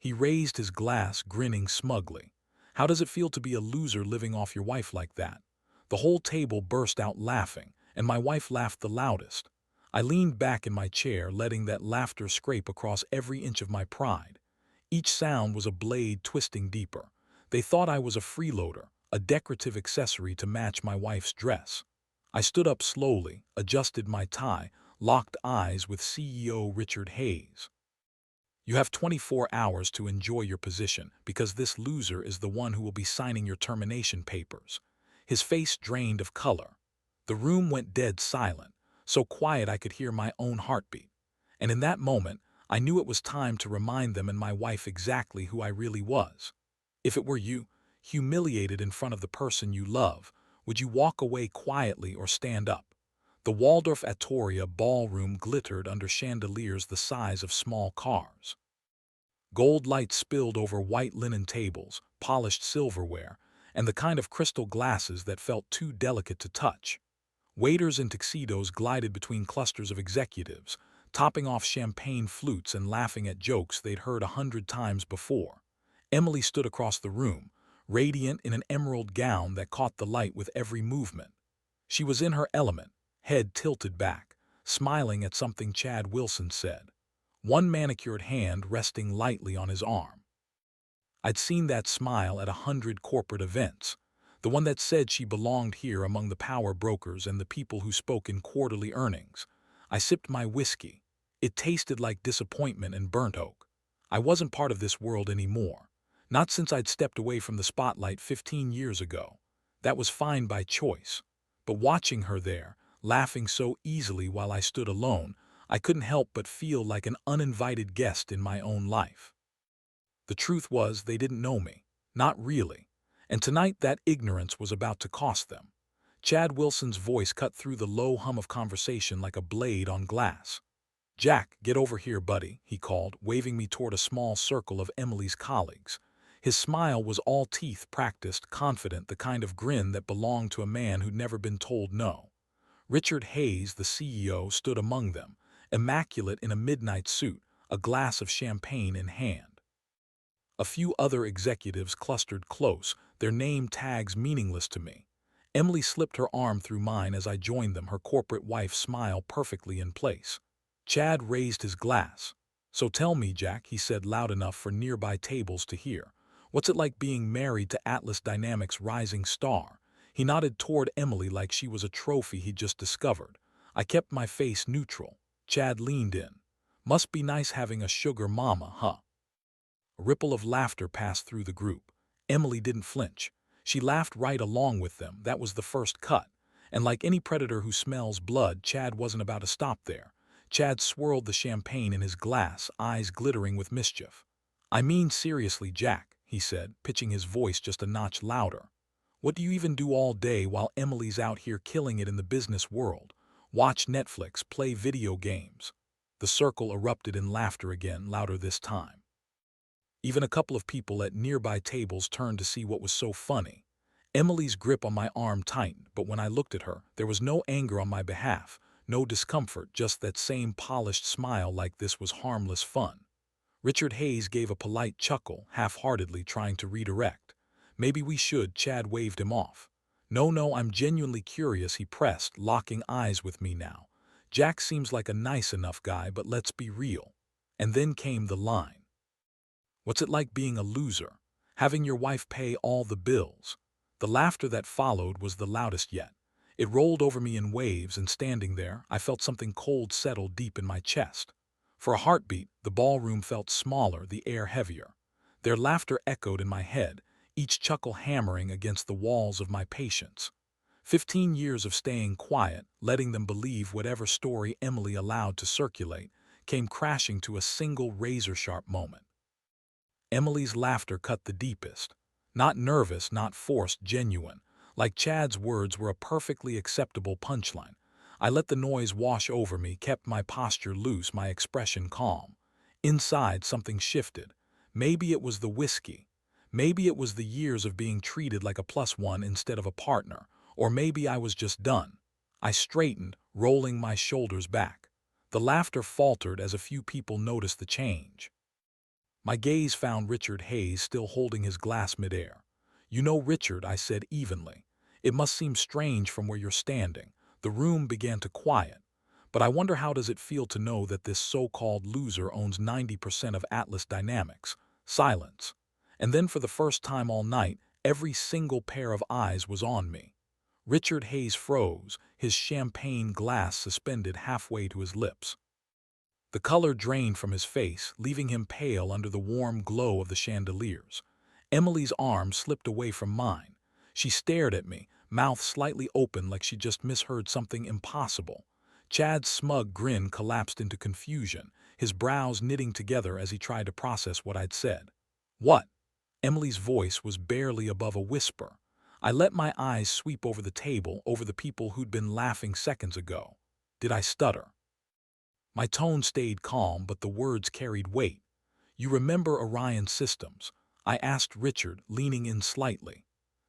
He raised his glass, grinning smugly. How does it feel to be a loser living off your wife like that? The whole table burst out laughing, and my wife laughed the loudest. I leaned back in my chair, letting that laughter scrape across every inch of my pride. Each sound was a blade twisting deeper. They thought I was a freeloader, a decorative accessory to match my wife's dress. I stood up slowly, adjusted my tie, locked eyes with CEO Richard Hayes. You have 24 hours to enjoy your position because this loser is the one who will be signing your termination papers. His face drained of color. The room went dead silent, so quiet I could hear my own heartbeat. And in that moment, I knew it was time to remind them and my wife exactly who I really was. If it were you, humiliated in front of the person you love, would you walk away quietly or stand up? The Waldorf Astoria ballroom glittered under chandeliers the size of small cars. Gold light spilled over white linen tables, polished silverware, and the kind of crystal glasses that felt too delicate to touch. Waiters in tuxedos glided between clusters of executives, topping off champagne flutes and laughing at jokes they'd heard 100 times before. Emily stood across the room, radiant in an emerald gown that caught the light with every movement. She was in her element, head tilted back, smiling at something Chad Wilson said, one manicured hand resting lightly on his arm. I'd seen that smile at 100 corporate events, the one that said she belonged here among the power brokers and the people who spoke in quarterly earnings. I sipped my whiskey. It tasted like disappointment and burnt oak. I wasn't part of this world anymore. Not since I'd stepped away from the spotlight 15 years ago. That was fine by choice. But watching her there, laughing so easily while I stood alone, I couldn't help but feel like an uninvited guest in my own life. The truth was they didn't know me. Not really. And tonight that ignorance was about to cost them. Chad Wilson's voice cut through the low hum of conversation like a blade on glass. "Jack, get over here, buddy," he called, waving me toward a small circle of Emily's colleagues. His smile was all teeth, practiced, confident, the kind of grin that belonged to a man who'd never been told no. Richard Hayes, the CEO, stood among them, immaculate in a midnight suit, a glass of champagne in hand. A few other executives clustered close, their name tags meaningless to me. Emily slipped her arm through mine as I joined them, her corporate wife smile perfectly in place. Chad raised his glass. "So tell me, Jack," he said loud enough for nearby tables to hear, "what's it like being married to Atlas Dynamics' rising star?" He nodded toward Emily like she was a trophy he'd just discovered. I kept my face neutral. Chad leaned in. "Must be nice having a sugar mama, huh?" A ripple of laughter passed through the group. Emily didn't flinch. She laughed right along with them. That was the first cut. And like any predator who smells blood, Chad wasn't about to stop there. Chad swirled the champagne in his glass, eyes glittering with mischief. "I mean seriously, Jack," he said, pitching his voice just a notch louder. "What do you even do all day while Emily's out here killing it in the business world? Watch Netflix, play video games." The circle erupted in laughter again, louder this time. Even a couple of people at nearby tables turned to see what was so funny. Emily's grip on my arm tightened, but when I looked at her, there was no anger on my behalf, no discomfort, just that same polished smile like this was harmless fun. Richard Hayes gave a polite chuckle, half-heartedly trying to redirect. "Maybe we should," Chad waved him off. "No, I'm genuinely curious," he pressed, locking eyes with me now. "Jack seems like a nice enough guy, but let's be real." And then came the line. "What's it like being a loser? Having your wife pay all the bills?" The laughter that followed was the loudest yet. It rolled over me in waves, and standing there, I felt something cold settle deep in my chest. For a heartbeat, the ballroom felt smaller, the air heavier. Their laughter echoed in my head, each chuckle hammering against the walls of my patience. 15 years of staying quiet, letting them believe whatever story Emily allowed to circulate, came crashing to a single razor-sharp moment. Emily's laughter cut the deepest. Not nervous, not forced, genuine. Like Chad's words were a perfectly acceptable punchline. I let the noise wash over me, kept my posture loose, my expression calm. Inside, something shifted. Maybe it was the whiskey. Maybe it was the years of being treated like a plus one instead of a partner. Or maybe I was just done. I straightened, rolling my shoulders back. The laughter faltered as a few people noticed the change. My gaze found Richard Hayes still holding his glass midair. "You know, Richard," I said evenly. "It must seem strange from where you're standing." The room began to quiet. "But I wonder how does it feel to know that this so-called loser owns 90% of Atlas Dynamics?" Silence. And then for the first time all night, every single pair of eyes was on me. Richard Hayes froze, his champagne glass suspended halfway to his lips. The color drained from his face, leaving him pale under the warm glow of the chandeliers. Emily's arm slipped away from mine. She stared at me, mouth slightly open like she just misheard something impossible. Chad's smug grin collapsed into confusion, his brows knitting together as he tried to process what I'd said. "What?" Emily's voice was barely above a whisper. I let my eyes sweep over the table, over the people who'd been laughing seconds ago. Did I stutter? My tone stayed calm, but the words carried weight. "You remember Orion Systems?" I asked Richard, leaning in slightly.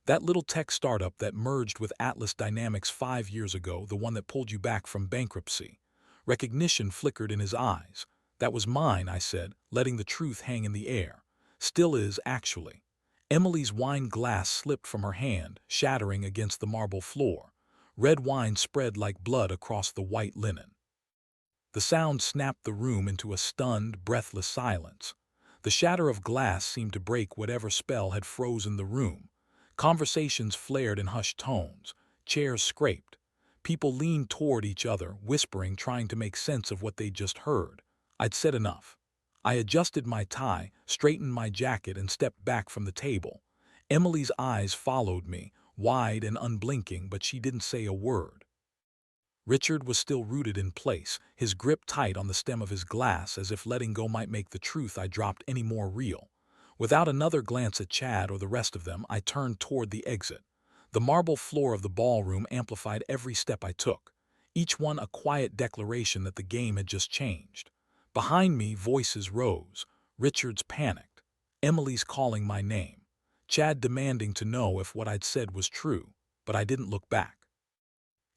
"That little tech startup that merged with Atlas Dynamics 5 years ago, the one that pulled you back from bankruptcy." Recognition flickered in his eyes. "That was mine," I said, letting the truth hang in the air. "Still is, actually." Emily's wine glass slipped from her hand, shattering against the marble floor. Red wine spread like blood across the white linen. The sound snapped the room into a stunned, breathless silence. The shatter of glass seemed to break whatever spell had frozen the room. Conversations flared in hushed tones. Chairs scraped. People leaned toward each other, whispering, trying to make sense of what they'd just heard. I'd said enough. I adjusted my tie, straightened my jacket, and stepped back from the table. Emily's eyes followed me, wide and unblinking, but she didn't say a word. Richard was still rooted in place, his grip tight on the stem of his glass, as if letting go might make the truth I dropped any more real. Without another glance at Chad or the rest of them, I turned toward the exit. The marble floor of the ballroom amplified every step I took, each one a quiet declaration that the game had just changed. Behind me, voices rose. Richard's panicked. Emily's calling my name. Chad demanding to know if what I'd said was true, but I didn't look back.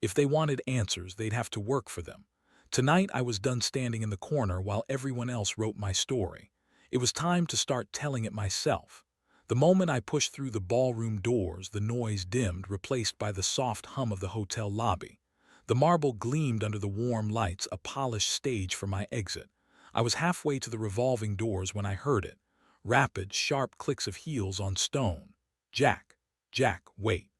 If they wanted answers, they'd have to work for them. Tonight I was done standing in the corner while everyone else wrote my story. It was time to start telling it myself. The moment I pushed through the ballroom doors, the noise dimmed, replaced by the soft hum of the hotel lobby. The marble gleamed under the warm lights, a polished stage for my exit. I was halfway to the revolving doors when I heard it. Rapid, sharp clicks of heels on stone. "Jack, Jack, wait."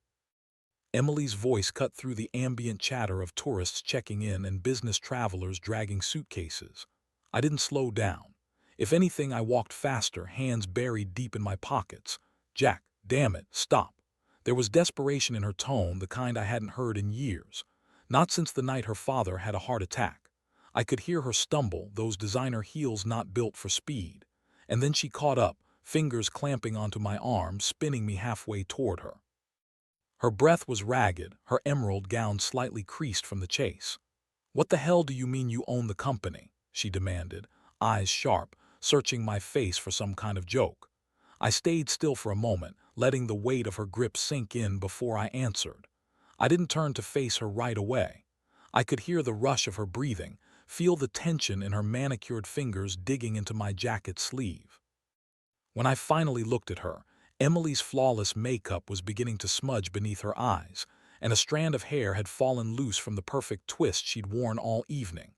Emily's voice cut through the ambient chatter of tourists checking in and business travelers dragging suitcases. I didn't slow down. If anything, I walked faster, hands buried deep in my pockets. "Jack, damn it, stop." There was desperation in her tone, the kind I hadn't heard in years. Not since the night her father had a heart attack. I could hear her stumble, those designer heels not built for speed. And then she caught up, fingers clamping onto my arm, spinning me halfway toward her. Her breath was ragged, her emerald gown slightly creased from the chase. "What the hell do you mean you own the company?" she demanded, eyes sharp, searching my face for some kind of joke. I stayed still for a moment, letting the weight of her grip sink in before I answered. I didn't turn to face her right away. I could hear the rush of her breathing, feel the tension in her manicured fingers digging into my jacket sleeve. When I finally looked at her, Emily's flawless makeup was beginning to smudge beneath her eyes, and a strand of hair had fallen loose from the perfect twist she'd worn all evening.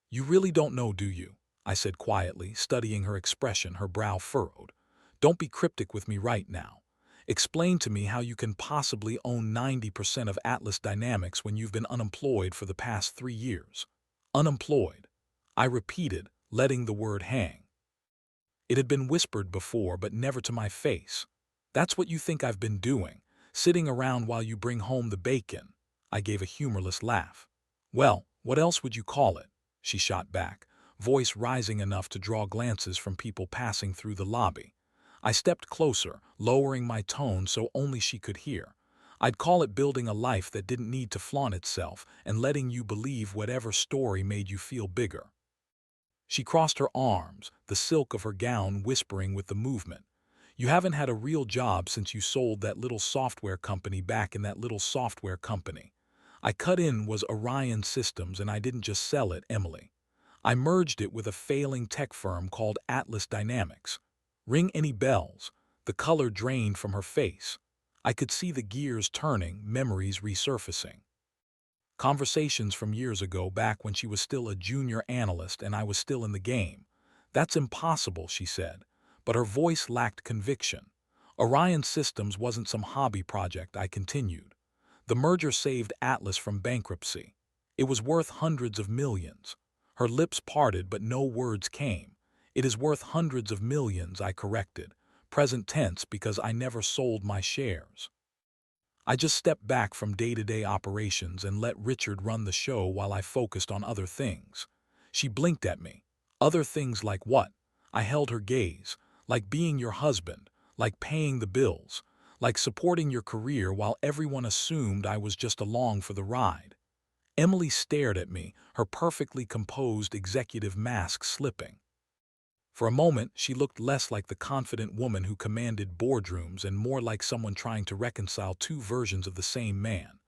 "You really don't know, do you?" I said quietly, studying her expression, her brow furrowed. "Don't be cryptic with me right now. Explain to me how you can possibly own 90% of Atlas Dynamics when you've been unemployed for the past 3 years. Unemployed." I repeated, letting the word hang. It had been whispered before, but never to my face. "That's what you think I've been doing, sitting around while you bring home the bacon." I gave a humorless laugh. "Well, what else would you call it?" she shot back, voice rising enough to draw glances from people passing through the lobby. I stepped closer, lowering my tone so only she could hear. "I'd call it building a life that didn't need to flaunt itself and letting you believe whatever story made you feel bigger." She crossed her arms, the silk of her gown whispering with the movement. "You haven't had a real job since you sold that little software company back in that little software company." I cut in was Orion Systems, and I didn't just sell it, Emily. I merged it with a failing tech firm called Atlas Dynamics. Ring any bells? The color drained from her face. I could see the gears turning, memories resurfacing. Conversations from years ago, back when she was still a junior analyst and I was still in the game. That's impossible, she said, but her voice lacked conviction. Orion Systems wasn't some hobby project, I continued. The merger saved Atlas from bankruptcy. It was worth hundreds of millions. Her lips parted, but no words came. It is worth hundreds of millions, I corrected, present tense because I never sold my shares. I just stepped back from day-to-day operations and let Richard run the show while I focused on other things. She blinked at me. Other things like what? I held her gaze. Like being your husband, like paying the bills, like supporting your career while everyone assumed I was just along for the ride. Emily stared at me, her perfectly composed executive mask slipping. For a moment, she looked less like the confident woman who commanded boardrooms and more like someone trying to reconcile two versions of the same man.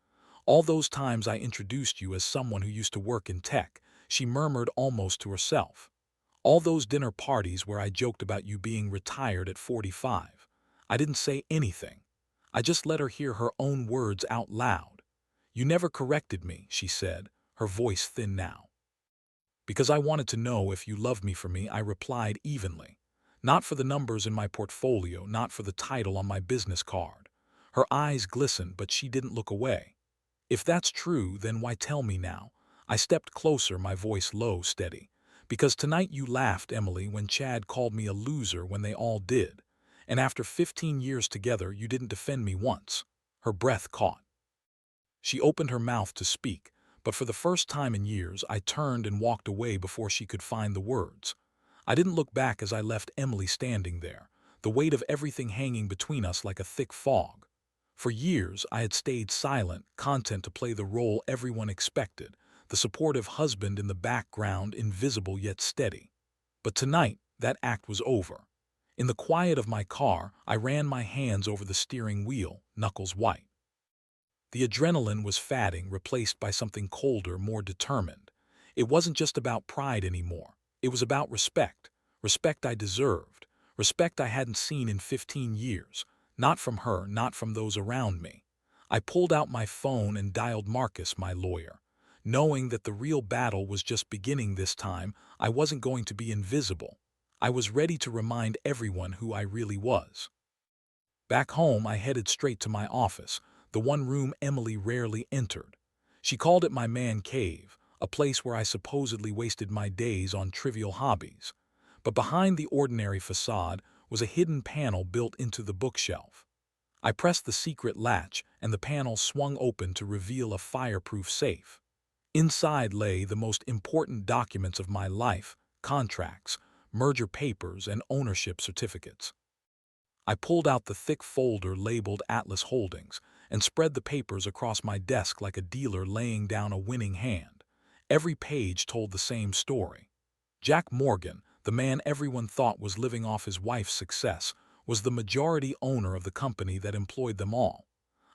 All those times I introduced you as someone who used to work in tech, she murmured almost to herself. All those dinner parties where I joked about you being retired at 45. I didn't say anything. I just let her hear her own words out loud. You never corrected me, she said, her voice thin now. Because I wanted to know if you loved me for me, I replied evenly. Not for the numbers in my portfolio, not for the title on my business card. Her eyes glistened, but she didn't look away. If that's true, then why tell me now? I stepped closer, my voice low, steady. Because tonight you laughed, Emily, when Chad called me a loser when they all did. And after 15 years together, you didn't defend me once. Her breath caught. She opened her mouth to speak, but for the first time in years, I turned and walked away before she could find the words. I didn't look back as I left Emily standing there, the weight of everything hanging between us like a thick fog. For years, I had stayed silent, content to play the role everyone expected, the supportive husband in the background, invisible yet steady. But tonight, that act was over. In the quiet of my car, I ran my hands over the steering wheel, knuckles white. The adrenaline was fading, replaced by something colder, more determined. It wasn't just about pride anymore. It was about respect. Respect I deserved. Respect I hadn't seen in 15 years. Not from her, not from those around me. I pulled out my phone and dialed Marcus, my lawyer. Knowing that the real battle was just beginning this time, I wasn't going to be invisible. I was ready to remind everyone who I really was. Back home, I headed straight to my office, the one room Emily rarely entered. She called it my man cave, a place where I supposedly wasted my days on trivial hobbies. But behind the ordinary facade was a hidden panel built into the bookshelf. I pressed the secret latch, and the panel swung open to reveal a fireproof safe. Inside lay the most important documents of my life: contracts, merger papers, and ownership certificates. I pulled out the thick folder labeled Atlas Holdings and spread the papers across my desk like a dealer laying down a winning hand. Every page told the same story. Jack Morgan, the man everyone thought was living off his wife's success, was the majority owner of the company that employed them all.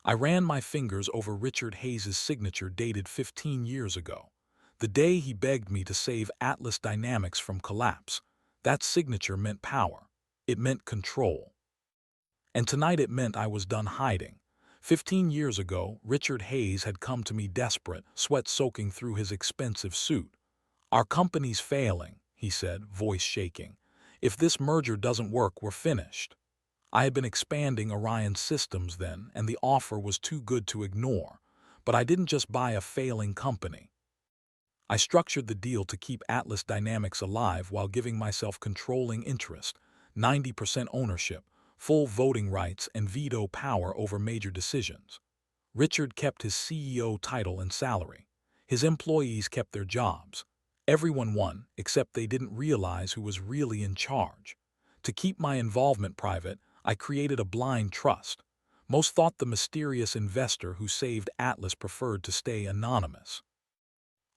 I ran my fingers over Richard Hayes' signature dated 15 years ago, the day he begged me to save Atlas Dynamics from collapse. That signature meant power. It meant control. And tonight it meant I was done hiding. 15 years ago, Richard Hayes had come to me desperate, sweat soaking through his expensive suit. "Our company's failing," he said, voice shaking. "If this merger doesn't work, we're finished." I had been expanding Orion Systems then, and the offer was too good to ignore. But I didn't just buy a failing company. I structured the deal to keep Atlas Dynamics alive while giving myself controlling interest, 90% ownership, full voting rights, and veto power over major decisions. Richard kept his CEO title and salary. His employees kept their jobs. Everyone won, except they didn't realize who was really in charge. To keep my involvement private, I created a blind trust. Most thought the mysterious investor who saved Atlas preferred to stay anonymous.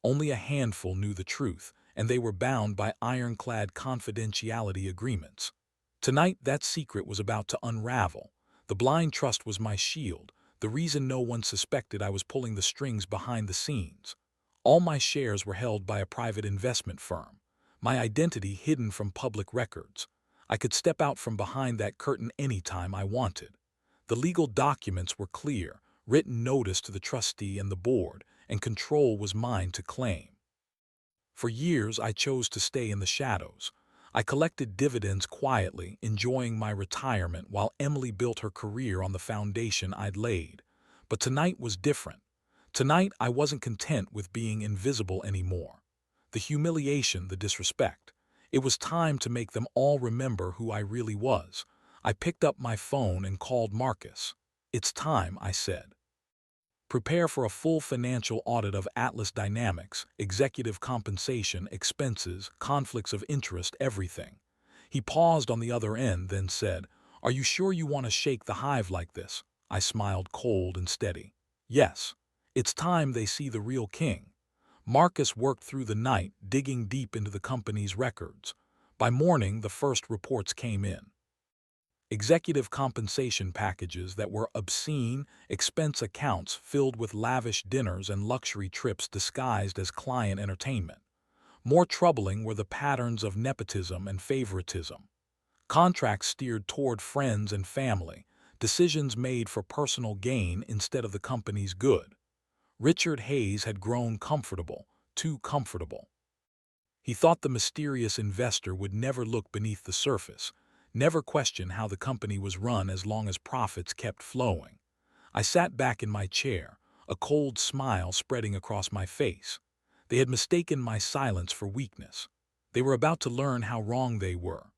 Only a handful knew the truth, and they were bound by ironclad confidentiality agreements. Tonight, that secret was about to unravel. The blind trust was my shield, the reason no one suspected I was pulling the strings behind the scenes. All my shares were held by a private investment firm, my identity hidden from public records. I could step out from behind that curtain anytime I wanted. The legal documents were clear, written notice to the trustee and the board, and control was mine to claim. For years, I chose to stay in the shadows. I collected dividends quietly, enjoying my retirement while Emily built her career on the foundation I'd laid. But tonight was different. Tonight, I wasn't content with being invisible anymore. The humiliation, the disrespect. It was time to make them all remember who I really was. I picked up my phone and called Marcus. "It's time," I said. "Prepare for a full financial audit of Atlas Dynamics, executive compensation, expenses, conflicts of interest, everything." He paused on the other end, then said, "Are you sure you want to shake the hive like this?" I smiled, cold and steady. "Yes. It's time they see the real king." Marcus worked through the night, digging deep into the company's records. By morning, the first reports came in. Executive compensation packages that were obscene, expense accounts filled with lavish dinners and luxury trips disguised as client entertainment. More troubling were the patterns of nepotism and favoritism. Contracts steered toward friends and family, decisions made for personal gain instead of the company's good. Richard Hayes had grown comfortable, too comfortable. He thought the mysterious investor would never look beneath the surface, never question how the company was run as long as profits kept flowing. I sat back in my chair, a cold smile spreading across my face. They had mistaken my silence for weakness. They were about to learn how wrong they were.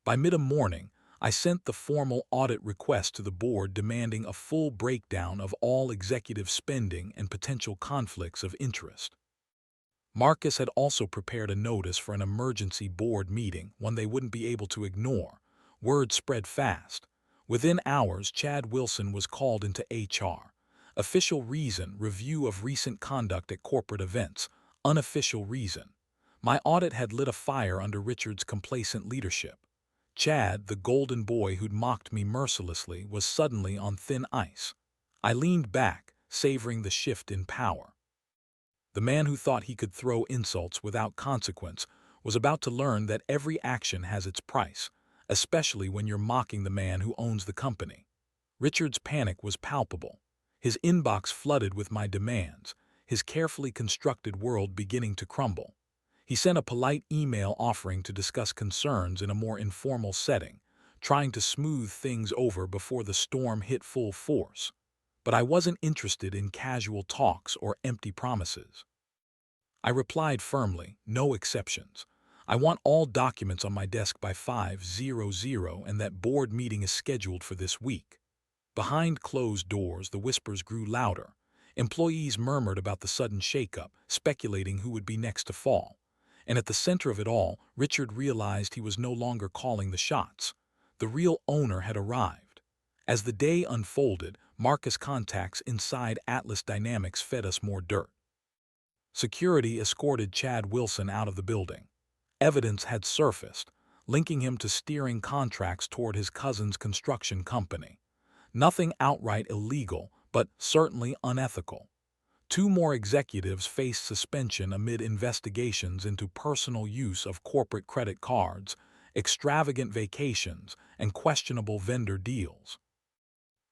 By mid-morning, I sent the formal audit request to the board demanding a full breakdown of all executive spending and potential conflicts of interest. Marcus had also prepared a notice for an emergency board meeting, one they wouldn't be able to ignore. Word spread fast. Within hours, Chad Wilson was called into HR. Official reason: review of recent conduct at corporate events. Unofficial reason: my audit had lit a fire under Richard's complacent leadership. Chad, the golden boy who'd mocked me mercilessly, was suddenly on thin ice. I leaned back, savoring the shift in power. The man who thought he could throw insults without consequence was about to learn that every action has its price, especially when you're mocking the man who owns the company. Richard's panic was palpable. His inbox flooded with my demands, his carefully constructed world beginning to crumble. He sent a polite email offering to discuss concerns in a more informal setting, trying to smooth things over before the storm hit full force. But I wasn't interested in casual talks or empty promises. I replied firmly, "No exceptions. I want all documents on my desk by 5:00, and that board meeting is scheduled for this week." Behind closed doors, the whispers grew louder. Employees murmured about the sudden shakeup, speculating who would be next to fall. And at the center of it all, Richard realized he was no longer calling the shots. The real owner had arrived. As the day unfolded, Marcus contacts inside Atlas Dynamics fed us more dirt. Security escorted Chad Wilson out of the building. Evidence had surfaced, linking him to steering contracts toward his cousin's construction company. Nothing outright illegal, but certainly unethical. Two more executives faced suspension amid investigations into personal use of corporate credit cards, extravagant vacations, and questionable vendor deals.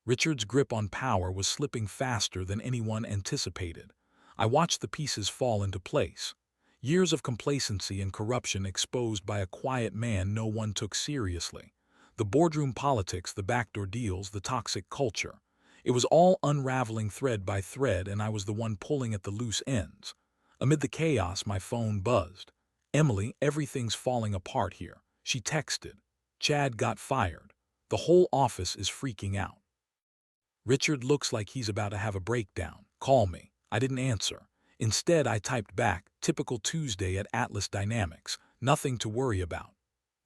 Richard's grip on power was slipping faster than anyone anticipated. I watched the pieces fall into place. Years of complacency and corruption exposed by a quiet man no one took seriously. The boardroom politics, the backdoor deals, the toxic culture. It was all unraveling thread by thread, and I was the one pulling at the loose ends. Amid the chaos, my phone buzzed. "Emily, everything's falling apart here," she texted. "Chad got fired. The whole office is freaking out. Richard looks like he's about to have a breakdown. Call me." I didn't answer. Instead, I typed back, "Typical Tuesday at Atlas Dynamics. Nothing to worry about."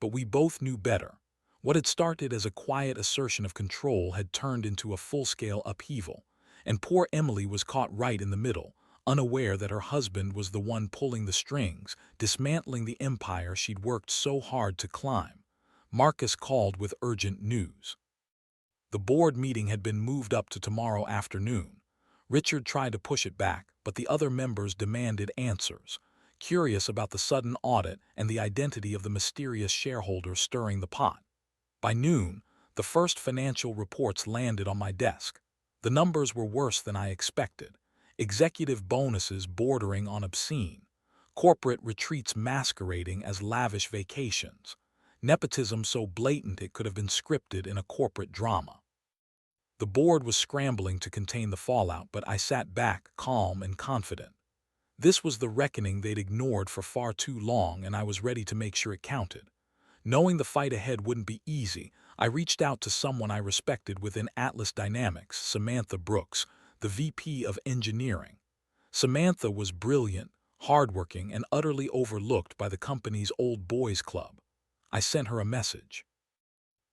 But we both knew better. What had started as a quiet assertion of control had turned into a full-scale upheaval, and poor Emily was caught right in the middle, unaware that her husband was the one pulling the strings, dismantling the empire she'd worked so hard to climb. Marcus called with urgent news. The board meeting had been moved up to tomorrow afternoon. Richard tried to push it back, but the other members demanded answers. curious about the sudden audit and the identity of the mysterious shareholder stirring the pot. By noon, the first financial reports landed on my desk. The numbers were worse than I expected. Executive bonuses bordering on obscene. Corporate retreats masquerading as lavish vacations. Nepotism so blatant it could have been scripted in a corporate drama. The board was scrambling to contain the fallout, but I sat back, calm and confident. This was the reckoning they'd ignored for far too long, and I was ready to make sure it counted. Knowing the fight ahead wouldn't be easy, I reached out to someone I respected within Atlas Dynamics, Samantha Brooks, the VP of Engineering. Samantha was brilliant, hardworking, and utterly overlooked by the company's old boys club. I sent her a message.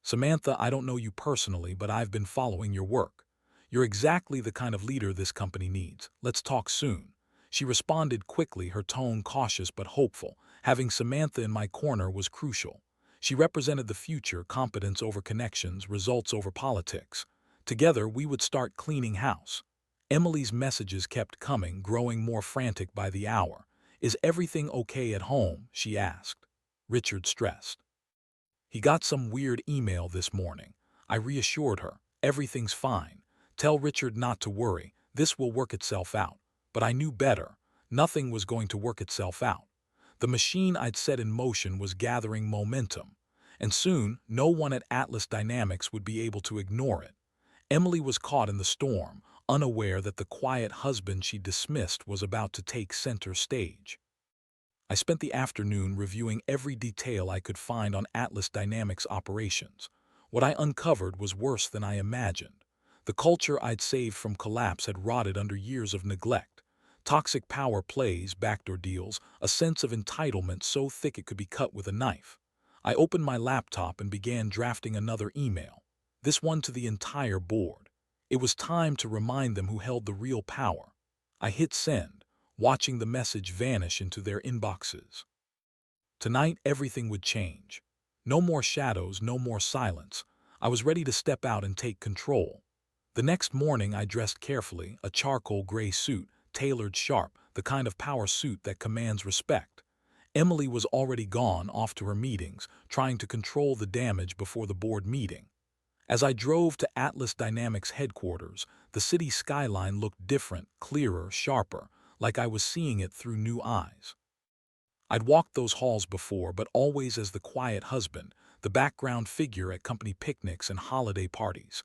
Samantha, I don't know you personally, but I've been following your work. You're exactly the kind of leader this company needs. Let's talk soon. She responded quickly, her tone cautious but hopeful. Having Samantha in my corner was crucial. She represented the future, competence over connections, results over politics. Together, we would start cleaning house. Emily's messages kept coming, growing more frantic by the hour. Is everything okay at home? She asked. Richard stressed. He got some weird email this morning. I reassured her. Everything's fine. Tell Richard not to worry. This will work itself out. But I knew better. Nothing was going to work itself out. The machine I'd set in motion was gathering momentum. And soon, no one at Atlas Dynamics would be able to ignore it. Emily was caught in the storm, unaware that the quiet husband she dismissed was about to take center stage. I spent the afternoon reviewing every detail I could find on Atlas Dynamics operations. What I uncovered was worse than I imagined. The culture I'd saved from collapse had rotted under years of neglect. Toxic power plays, backdoor deals, a sense of entitlement so thick it could be cut with a knife. I opened my laptop and began drafting another email, this one to the entire board. It was time to remind them who held the real power. I hit send, watching the message vanish into their inboxes. Tonight, everything would change. No more shadows, no more silence. I was ready to step out and take control. The next morning, I dressed carefully, a charcoal gray suit, tailored sharp, the kind of power suit that commands respect. Emily was already gone, off to her meetings, trying to control the damage before the board meeting. As I drove to Atlas Dynamics headquarters, the city skyline looked different, clearer, sharper, like I was seeing it through new eyes. I'd walked those halls before, but always as the quiet husband, the background figure at company picnics and holiday parties.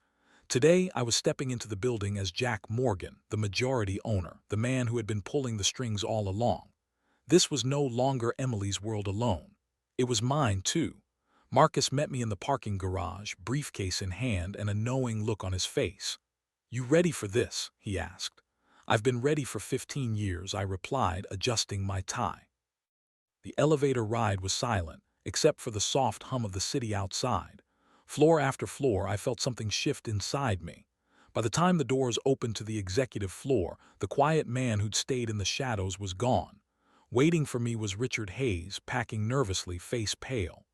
Today, I was stepping into the building as Jack Morgan, the majority owner, the man who had been pulling the strings all along. This was no longer Emily's world alone. It was mine, too. Marcus met me in the parking garage, briefcase in hand and a knowing look on his face. "You ready for this?" he asked. "I've been ready for 15 years, I replied, adjusting my tie. The elevator ride was silent, except for the soft hum of the city outside. Floor after floor, I felt something shift inside me. By the time the doors opened to the executive floor, the quiet man who'd stayed in the shadows was gone. Waiting for me was Richard Hayes, packing nervously, face pale.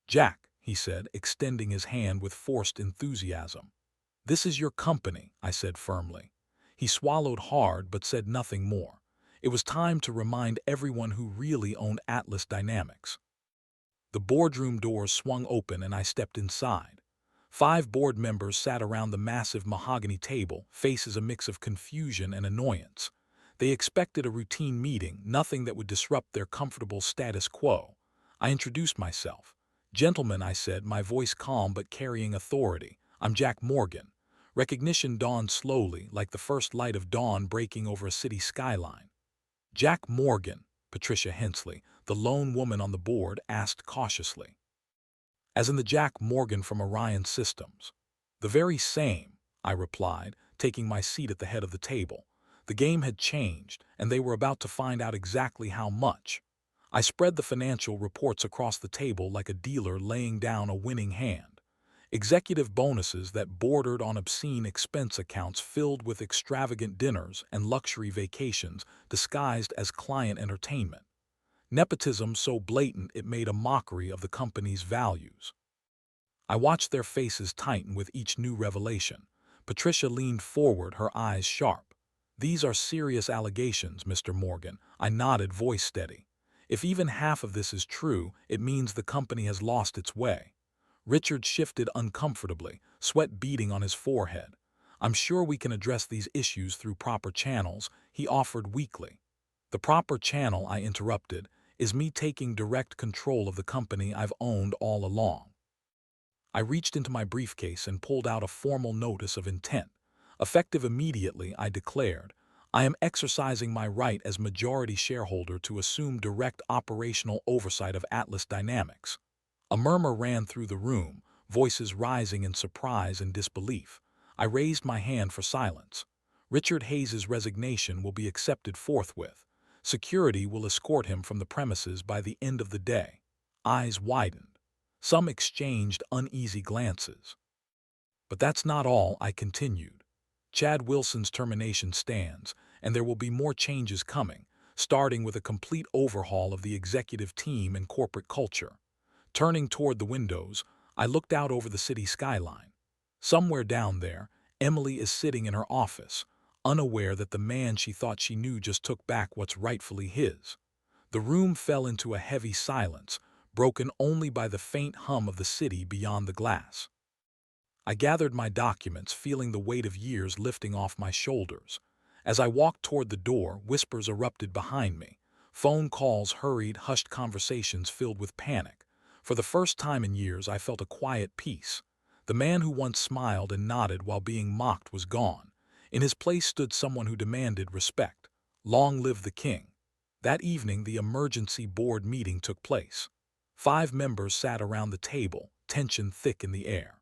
"Jack," he said, extending his hand with forced enthusiasm. "This is your company," I said firmly. He swallowed hard but said nothing more. It was time to remind everyone who really owned Atlas Dynamics. The boardroom doors swung open and I stepped inside. 5 board members sat around the massive mahogany table, faces a mix of confusion and annoyance. They expected a routine meeting, nothing that would disrupt their comfortable status quo. I introduced myself. "Gentlemen," I said, my voice calm but carrying authority, "I'm Jack Morgan." Recognition dawned slowly, like the first light of dawn breaking over a city skyline. "Jack Morgan," Patricia Hensley, the lone woman on the board, asked cautiously. "As in the Jack Morgan from Orion Systems." "The very same," I replied, taking my seat at the head of the table. The game had changed, and they were about to find out exactly how much. I spread the financial reports across the table like a dealer laying down a winning hand. Executive bonuses that bordered on obscene expense accounts filled with extravagant dinners and luxury vacations disguised as client entertainment. Nepotism so blatant it made a mockery of the company's values. I watched their faces tighten with each new revelation. Patricia leaned forward, her eyes sharp. "These are serious allegations, Mr. Morgan." I nodded, voice steady. If even half of this is true, it means the company has lost its way. Richard shifted uncomfortably, sweat beading on his forehead. I'm sure we can address these issues through proper channels, he offered weakly. The proper channel, I interrupted, is me taking direct control of the company I've owned all along. I reached into my briefcase and pulled out a formal notice of intent. Effective immediately, I declared, I am exercising my right as majority shareholder to assume direct operational oversight of Atlas Dynamics. A murmur ran through the room, voices rising in surprise and disbelief. I raised my hand for silence. Richard Hayes's resignation will be accepted forthwith. Security will escort him from the premises by the end of the day. Eyes widened. Some exchanged uneasy glances. But that's not all, I continued. Chad Wilson's termination stands, and there will be more changes coming, starting with a complete overhaul of the executive team and corporate culture. Turning toward the windows, I looked out over the city skyline. Somewhere down there, Emily is sitting in her office, unaware that the man she thought she knew just took back what's rightfully his. The room fell into a heavy silence, broken only by the faint hum of the city beyond the glass. I gathered my documents, feeling the weight of years lifting off my shoulders. As I walked toward the door, whispers erupted behind me. Phone calls hurried, hushed conversations filled with panic. For the first time in years, I felt a quiet peace. The man who once smiled and nodded while being mocked was gone. In his place stood someone who demanded respect. Long live the king. That evening, the emergency board meeting took place. 5 members sat around the table, tension thick in the air.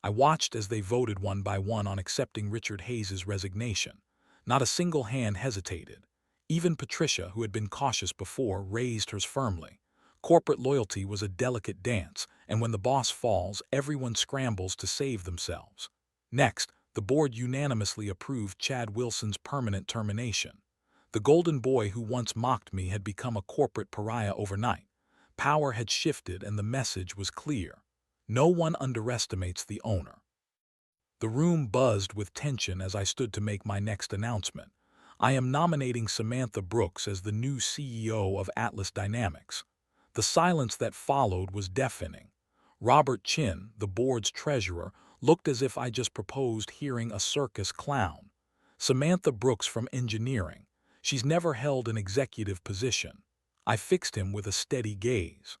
I watched as they voted one by one on accepting Richard Hayes's resignation. Not a single hand hesitated. Even Patricia, who had been cautious before, raised hers firmly. Corporate loyalty was a delicate dance, and when the boss falls, everyone scrambles to save themselves. Next, the board unanimously approved Chad Wilson's permanent termination. The golden boy who once mocked me had become a corporate pariah overnight. Power had shifted and the message was clear. No one underestimates the owner. The room buzzed with tension as I stood to make my next announcement. I am nominating Samantha Brooks as the new CEO of Atlas Dynamics. The silence that followed was deafening. Robert Chin, the board's treasurer, looked as if I just proposed hearing a circus clown. Samantha Brooks from engineering. She's never held an executive position. I fixed him with a steady gaze.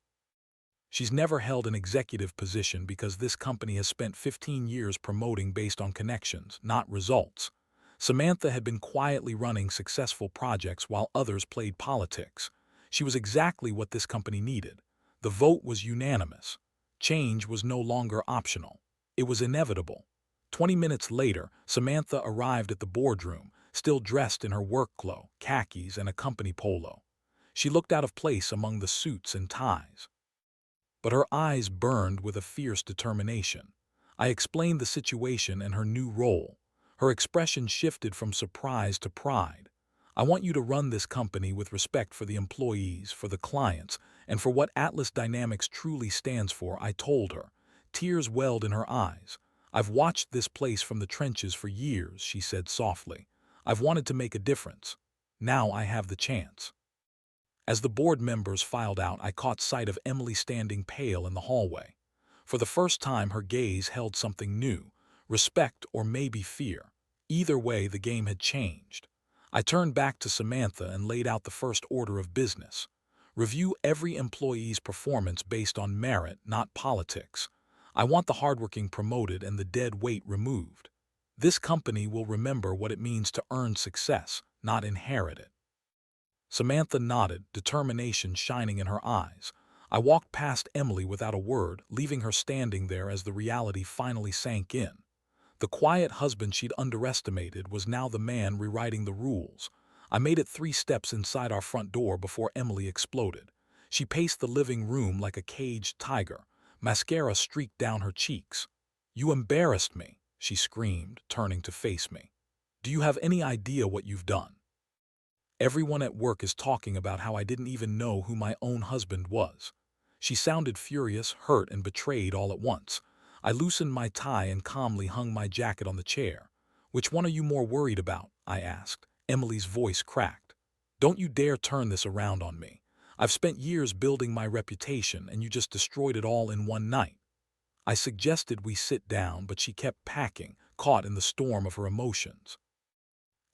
She's never held an executive position because this company has spent 15 years promoting based on connections, not results. Samantha had been quietly running successful projects while others played politics. She was exactly what this company needed. The vote was unanimous. Change was no longer optional. It was inevitable. 20 minutes later, Samantha arrived at the boardroom, still dressed in her work clothes, khakis, and a company polo. She looked out of place among the suits and ties. But her eyes burned with a fierce determination. I explained the situation and her new role. Her expression shifted from surprise to pride. I want you to run this company with respect for the employees, for the clients, and for what Atlas Dynamics truly stands for, I told her. Tears welled in her eyes. I've watched this place from the trenches for years, she said softly. I've wanted to make a difference. Now I have the chance. As the board members filed out, I caught sight of Emily standing pale in the hallway. For the first time, her gaze held something new, respect or maybe fear. Either way, the game had changed. I turned back to Samantha and laid out the first order of business. Review every employee's performance based on merit, not politics. I want the hardworking promoted and the dead weight removed. This company will remember what it means to earn success, not inherit it. Samantha nodded, determination shining in her eyes. I walked past Emily without a word, leaving her standing there as the reality finally sank in. The quiet husband she'd underestimated was now the man rewriting the rules. I made it 3 steps inside our front door before Emily exploded. She paced the living room like a caged tiger. Mascara streaked down her cheeks. "You embarrassed me," she screamed, turning to face me. "Do you have any idea what you've done? Everyone at work is talking about how I didn't even know who my own husband was." She sounded furious, hurt, and betrayed all at once. I loosened my tie and calmly hung my jacket on the chair. "Which one are you more worried about?" I asked. Emily's voice cracked. "Don't you dare turn this around on me. I've spent years building my reputation and you just destroyed it all in one night. I suggested we sit down, but she kept packing, caught in the storm of her emotions.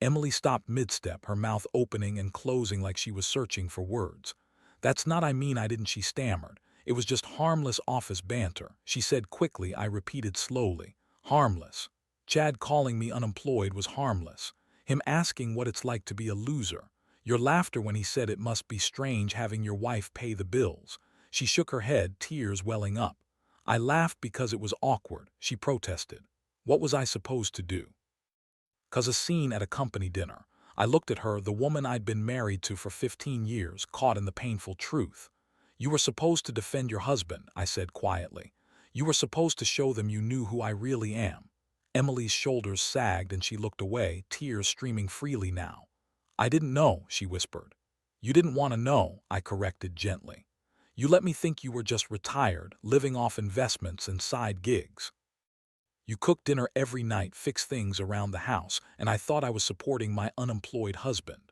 Emily stopped mid-step, her mouth opening and closing like she was searching for words. "That's not I mean I didn't," she stammered. "It was just harmless office banter," she said quickly. I repeated slowly. "Harmless. Chad calling me unemployed was harmless. Him asking what it's like to be a loser. Your laughter when he said it must be strange having your wife pay the bills." She shook her head, tears welling up. "I laughed because it was awkward," she protested. "What was I supposed to do?" "'Cause a scene at a company dinner." I looked at her, the woman I'd been married to for 15 years, caught in the painful truth. "You were supposed to defend your husband," I said quietly. "You were supposed to show them you knew who I really am." Emily's shoulders sagged and she looked away, tears streaming freely now. "I didn't know," she whispered. "You didn't want to know," I corrected gently. "You let me think you were just retired, living off investments and side gigs. You cook dinner every night, fix things around the house, and I thought I was supporting my unemployed husband."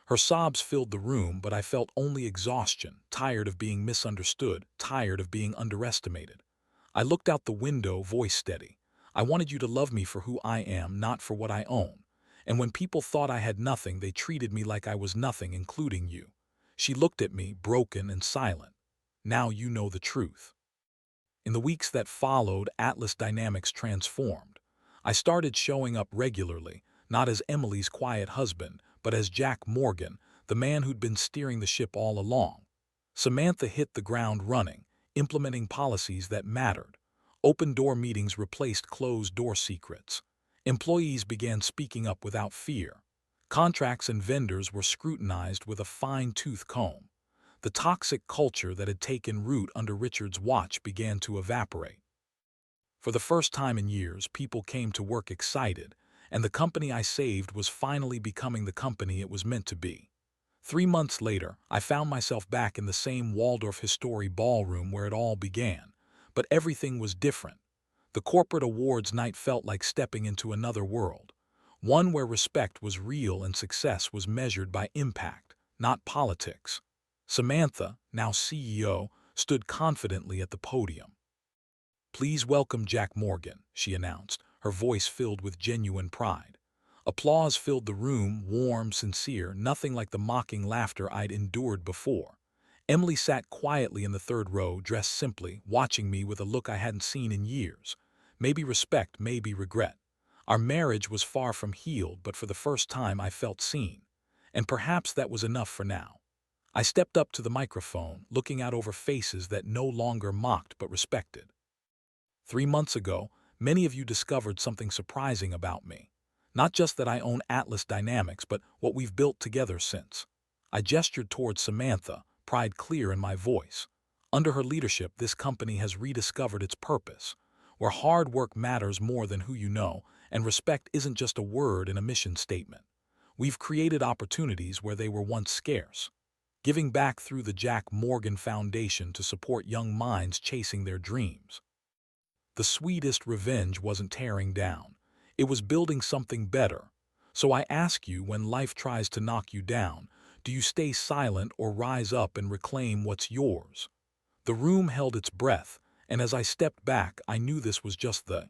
Her sobs filled the room, but I felt only exhaustion, tired of being misunderstood, tired of being underestimated. I looked out the window, voice steady. "I wanted you to love me for who I am, not for what I own. And when people thought I had nothing, they treated me like I was nothing, including you." She looked at me, broken and silent. "Now you know the truth." In the weeks that followed, Atlas Dynamics transformed. I started showing up regularly, not as Emily's quiet husband, but as Jack Morgan, the man who'd been steering the ship all along. Samantha hit the ground running, implementing policies that mattered. Open-door meetings replaced closed-door secrets. Employees began speaking up without fear. Contracts and vendors were scrutinized with a fine-tooth comb. The toxic culture that had taken root under Richard's watch began to evaporate. For the first time in years, people came to work excited, and the company I saved was finally becoming the company it was meant to be. 3 months later, I found myself back in the same Waldorf Astoria ballroom where it all began, but everything was different. The corporate awards night felt like stepping into another world, one where respect was real and success was measured by impact, not politics. Samantha, now CEO, stood confidently at the podium. "Please welcome Jack Morgan," she announced, her voice filled with genuine pride. Applause filled the room, warm, sincere, nothing like the mocking laughter I'd endured before. Emily sat quietly in the third row, dressed simply, watching me with a look I hadn't seen in years. Maybe respect, maybe regret. Our marriage was far from healed, but for the first time I felt seen. And perhaps that was enough for now. I stepped up to the microphone, looking out over faces that no longer mocked but respected. "3 months ago, many of you discovered something surprising about me. Not just that I own Atlas Dynamics, but what we've built together since." I gestured towards Samantha, pride clear in my voice. "Under her leadership, this company has rediscovered its purpose, where hard work matters more than who you know, and respect isn't just a word in a mission statement. We've created opportunities where they were once scarce, giving back through the Jack Morgan Foundation to support young minds chasing their dreams. The sweetest revenge wasn't tearing down. It was building something better. So I ask you, when life tries to knock you down, do you stay silent or rise up and reclaim what's yours?" The room held its breath, and as I stepped back, I knew this was just the